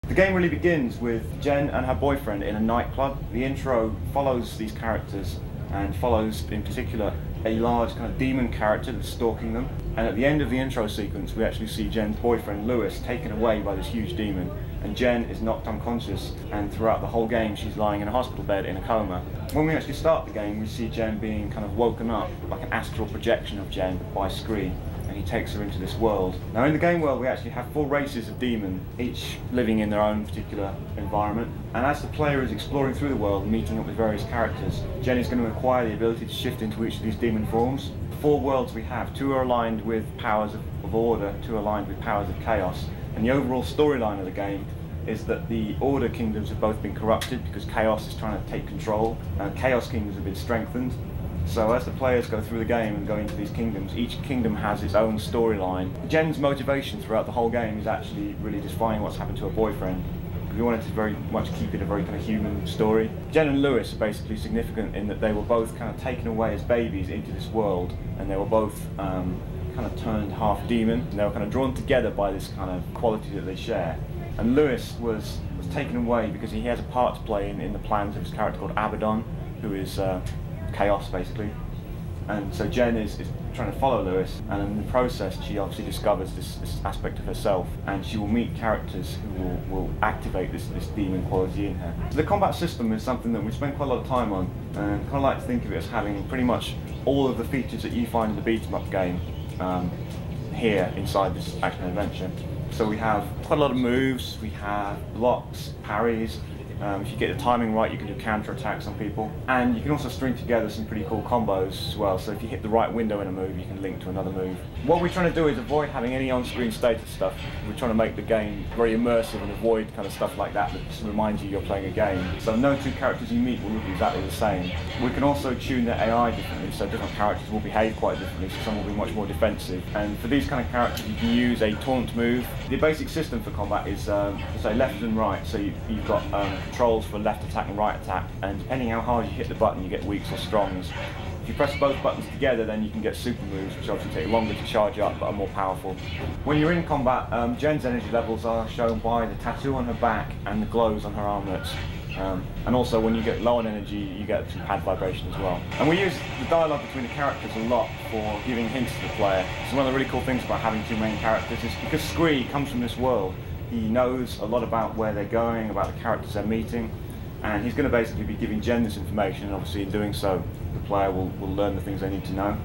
The game really begins with Jen and her boyfriend in a nightclub. The intro follows these characters and follows in particular a large kind of demon character that's stalking them. And at the end of the intro sequence we actually see Jen's boyfriend Lewis taken away by this huge demon, and Jen is knocked unconscious, and throughout the whole game she's lying in a hospital bed in a coma. When we actually start the game we see Jen being kind of woken up like an astral projection of Jen by Scree, and he takes her into this world. Now in the game world we actually have 4 races of demon, each living in their own particular environment, and as the player is exploring through the world and meeting up with various characters, Jen is going to acquire the ability to shift into each of these demon forms. 4 worlds we have, 2 are aligned with powers of order, 2 are aligned with powers of chaos, and the overall storyline of the game is that the Order kingdoms have both been corrupted because Chaos is trying to take control, and Chaos kingdoms have been strengthened. So as the players go through the game and go into these kingdoms, each kingdom has its own storyline. Jen's motivation throughout the whole game is actually really just finding what's happened to her boyfriend. We wanted to very much keep it a very kind of human story. Jen and Lewis are basically significant in that they were both kind of taken away as babies into this world, and they were both kind of turned half demon, and they were kind of drawn together by this kind of quality that they share. And Lewis was taken away because he has a part to play in the plans of his character called Abaddon, who is Chaos basically. And so Jen is trying to follow Lewis, and in the process she obviously discovers this aspect of herself, and she will meet characters who will activate this demon quality in her. So the combat system is something that we spend quite a lot of time on, and kind of like to think of it as having pretty much all of the features that you find in the beat-em-up game here inside this action-adventure. So we have quite a lot of moves, we have blocks, parries. If you get the timing right, you can do counter attacks on people, and you can also string together some pretty cool combos as well. So if you hit the right window in a move, you can link to another move. What we're trying to do is avoid having any on-screen status stuff. We're trying to make the game very immersive and avoid kind of stuff like that just reminds you you're playing a game. So no 2 characters you meet will look exactly the same. We can also tune the AI differently, so different characters will behave quite differently, so some will be much more defensive. And for these kind of characters you can use a taunt move. The basic system for combat is say left and right, so you've got controls for left attack and right attack, and depending how hard you hit the button you get weaks or strongs. If you press both buttons together then you can get super moves, which obviously take longer to charge up but are more powerful. When you're in combat, Jen's energy levels are shown by the tattoo on her back and the glows on her armlets. And also when you get low on energy you get some pad vibration as well. And we use the dialogue between the characters a lot for giving hints to the player. So one of the really cool things about having 2 main characters is because Scree comes from this world, he knows a lot about where they're going, about the characters they're meeting, and he's going to basically be giving Jen this information, and obviously in doing so the player will learn the things they need to know.